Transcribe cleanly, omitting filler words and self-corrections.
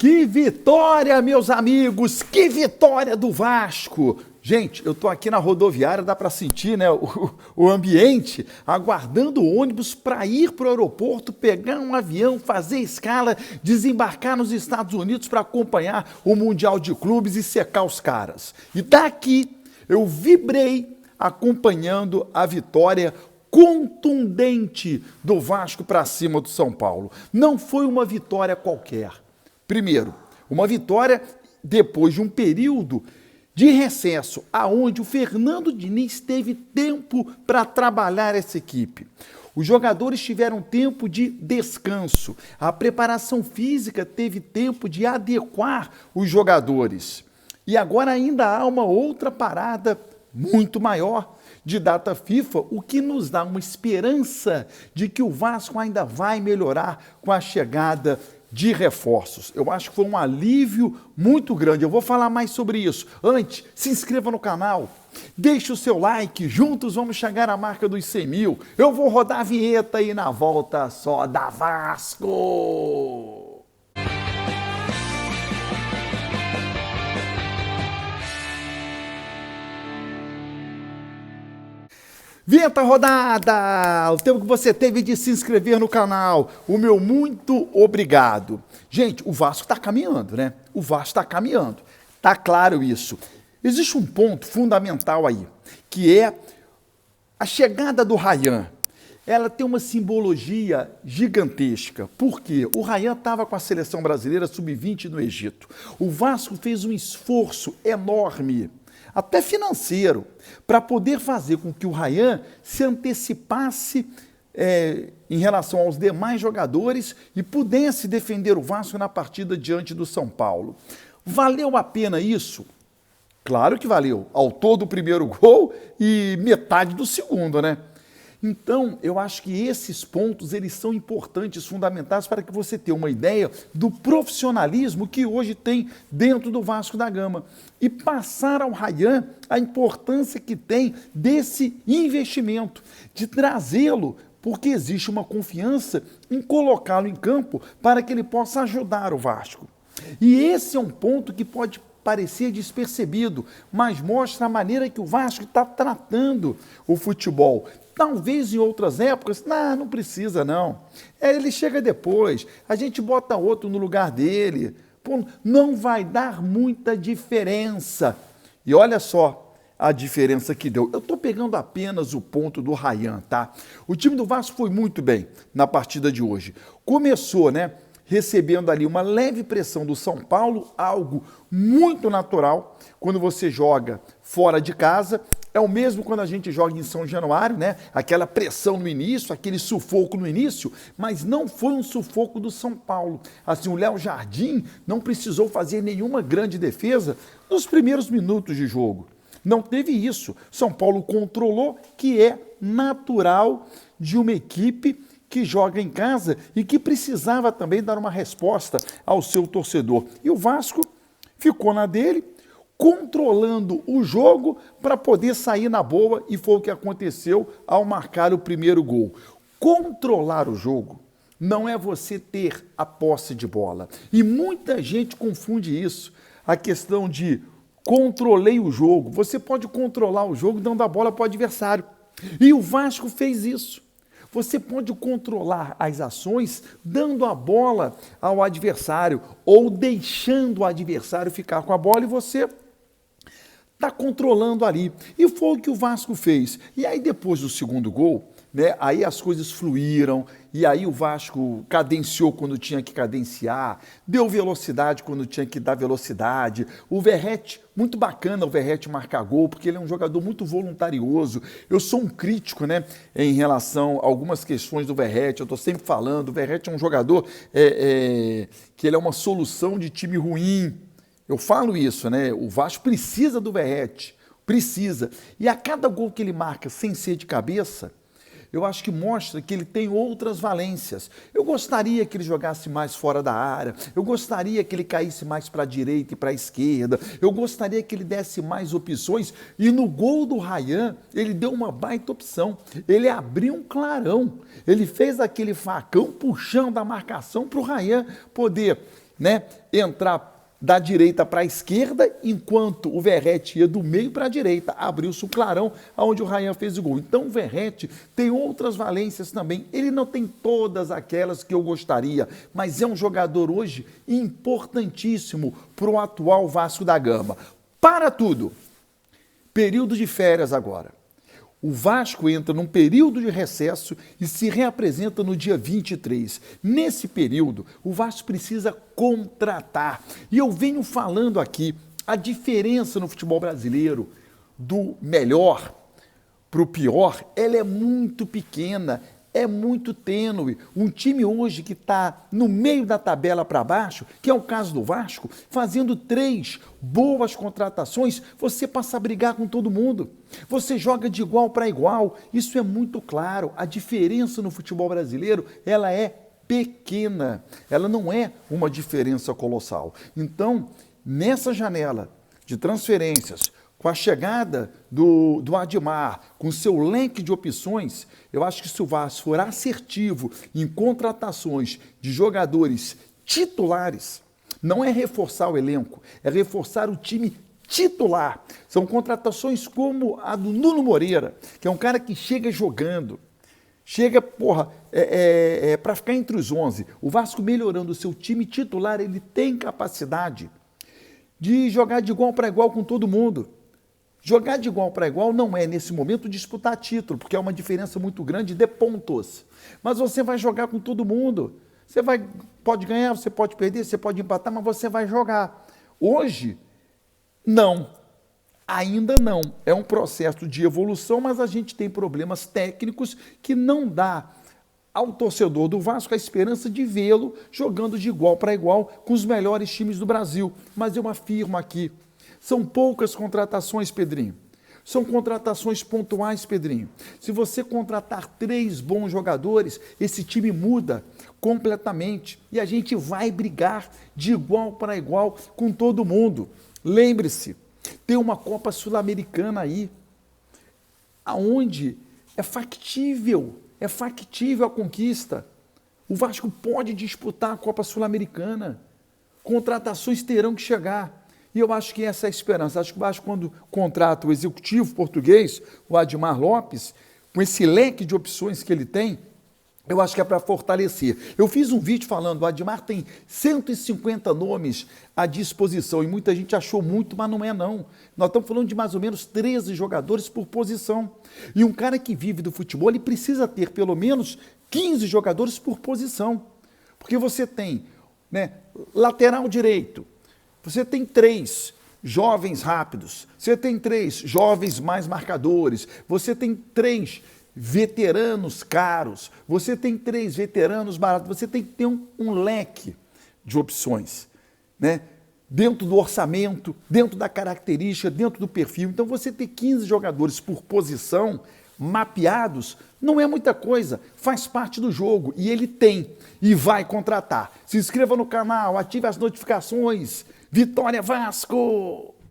Que vitória, meus amigos! Que vitória do Vasco! Gente, eu tô aqui na rodoviária, dá para sentir, né, o ambiente, aguardando o ônibus para ir para o aeroporto, pegar um avião, fazer escala, desembarcar nos Estados Unidos para acompanhar o Mundial de Clubes e secar os caras. E daqui eu vibrei acompanhando a vitória contundente do Vasco para cima do São Paulo. Não foi uma vitória qualquer. Primeiro, uma vitória depois de um período de recesso, aonde o Fernando Diniz teve tempo para trabalhar essa equipe. Os jogadores tiveram tempo de descanso, a preparação física teve tempo de adequar os jogadores. E agora ainda há uma outra parada muito maior de data FIFA, o que nos dá uma esperança de que o Vasco ainda vai melhorar com a chegada de reforços. Eu acho que foi um alívio muito grande. Eu vou falar mais sobre isso. Antes, se inscreva no canal, deixe o seu like, juntos vamos chegar à marca dos 100 mil. Eu vou rodar a vinheta e na volta só da Vasco! Vinheta rodada! O tempo que você teve de se inscrever no canal, o meu muito obrigado. Gente, o Vasco está caminhando, né? O Vasco está caminhando. Tá claro isso. Existe um ponto fundamental aí, que é a chegada do Rayan. Ela tem uma simbologia gigantesca. Por quê? O Rayan estava com a seleção brasileira sub-20 no Egito. O Vasco fez um esforço enorme, até financeiro, para poder fazer com que o Rayan se antecipasse em relação aos demais jogadores e pudesse defender o Vasco na partida diante do São Paulo. Valeu a pena isso? Claro que valeu. Autor do primeiro gol e metade do segundo, né? Então, eu acho que esses pontos, eles são importantes, fundamentais para que você tenha uma ideia do profissionalismo que hoje tem dentro do Vasco da Gama. E passar ao Rayan a importância que tem desse investimento, de trazê-lo, porque existe uma confiança em colocá-lo em campo para que ele possa ajudar o Vasco. E esse é um ponto que pode parecer despercebido, mas mostra a maneira que o Vasco está tratando o futebol. Talvez em outras épocas, não precisa não. Ele chega depois, a gente bota outro no lugar dele. Pô, não vai dar muita diferença. E olha só a diferença que deu. Eu estou pegando apenas o ponto do Rayan, tá? O time do Vasco foi muito bem na partida de hoje. Começou, né, recebendo ali uma leve pressão do São Paulo, algo muito natural quando você joga fora de casa. É o mesmo quando a gente joga em São Januário, né? Aquela pressão no início, aquele sufoco no início, mas não foi um sufoco do São Paulo. Assim, o Léo Jardim não precisou fazer nenhuma grande defesa nos primeiros minutos de jogo. Não teve isso. São Paulo controlou, que é natural de uma equipe que joga em casa e que precisava também dar uma resposta ao seu torcedor. E o Vasco ficou na dele, controlando o jogo para poder sair na boa, e foi o que aconteceu ao marcar o primeiro gol. Controlar o jogo não é você ter a posse de bola. E muita gente confunde isso, a questão de controlei o jogo. Você pode controlar o jogo dando a bola para o adversário. E o Vasco fez isso. Você pode controlar as ações dando a bola ao adversário ou deixando o adversário ficar com a bola e você está controlando ali. E foi o que o Vasco fez. E aí depois do segundo gol, né, aí as coisas fluíram, e aí o Vasco cadenciou quando tinha que cadenciar, deu velocidade quando tinha que dar velocidade. O Verratti, muito bacana o Verratti marcar gol, porque ele é um jogador muito voluntarioso. Eu sou um crítico, né, em relação a algumas questões do Verratti, eu estou sempre falando, o Verratti é um jogador que ele é uma solução de time ruim. Eu falo isso, né? O Vasco precisa do Verratti, precisa. E a cada gol que ele marca sem ser de cabeça, eu acho que mostra que ele tem outras valências. Eu gostaria que ele jogasse mais fora da área, eu gostaria que ele caísse mais para a direita e para a esquerda, eu gostaria que ele desse mais opções, e no gol do Rayan, ele deu uma baita opção, ele abriu um clarão, ele fez aquele facão puxando a marcação para o Rayan poder né, entrar da direita para a esquerda, enquanto o Verratti ia do meio para a direita. Abriu-se o clarão, onde o Ryan fez o gol. Então o Verratti tem outras valências também. Ele não tem todas aquelas que eu gostaria, mas é um jogador hoje importantíssimo para o atual Vasco da Gama. Para tudo, período de férias agora. O Vasco entra num período de recesso e se reapresenta no dia 23. Nesse período, o Vasco precisa contratar. E eu venho falando aqui, a diferença no futebol brasileiro do melhor para o pior, ela é muito pequena, é muito tênue. Um time hoje que está no meio da tabela para baixo, que é o caso do Vasco, fazendo 3 boas contratações, você passa a brigar com todo mundo. Você joga de igual para igual. Isso é muito claro. A diferença no futebol brasileiro, ela é pequena. Ela não é uma diferença colossal. Então, nessa janela de transferências, com a chegada do Admar, com seu leque de opções, eu acho que se o Vasco for assertivo em contratações de jogadores titulares, não é reforçar o elenco, é reforçar o time titular. São contratações como a do Nuno Moreira, que é um cara que chega jogando, chega, para ficar entre os 11. O Vasco melhorando o seu time titular, ele tem capacidade de jogar de igual para igual com todo mundo. Jogar de igual para igual não é, nesse momento, disputar título, porque é uma diferença muito grande de pontos. Mas você vai jogar com todo mundo. Você pode ganhar, você pode perder, você pode empatar, mas você vai jogar. Hoje, não. Ainda não. É um processo de evolução, mas a gente tem problemas técnicos que não dá ao torcedor do Vasco a esperança de vê-lo jogando de igual para igual com os melhores times do Brasil. Mas eu afirmo aqui, são poucas contratações, Pedrinho. São contratações pontuais, Pedrinho. Se você contratar 3 bons jogadores, esse time muda completamente. E a gente vai brigar de igual para igual com todo mundo. Lembre-se, tem uma Copa Sul-Americana aí, aonde é factível a conquista. O Vasco pode disputar a Copa Sul-Americana. Contratações terão que chegar. E eu acho que essa é a esperança. Acho que o Vasco, quando contrata o executivo português, o Admar Lopes, com esse leque de opções que ele tem, eu acho que é para fortalecer. Eu fiz um vídeo falando, o Admar tem 150 nomes à disposição, e muita gente achou muito, mas não é não. Nós estamos falando de mais ou menos 13 jogadores por posição. E um cara que vive do futebol, ele precisa ter pelo menos 15 jogadores por posição. Porque você tem, né, lateral direito, você tem 3 jovens rápidos, você tem 3 jovens mais marcadores, você tem 3 veteranos caros, você tem 3 veteranos baratos, você tem que ter um leque de opções, né? Dentro do orçamento, dentro da característica, dentro do perfil. Então você ter 15 jogadores por posição mapeados não é muita coisa, faz parte do jogo e ele tem e vai contratar. Se inscreva no canal, ative as notificações. Vitória Vasco!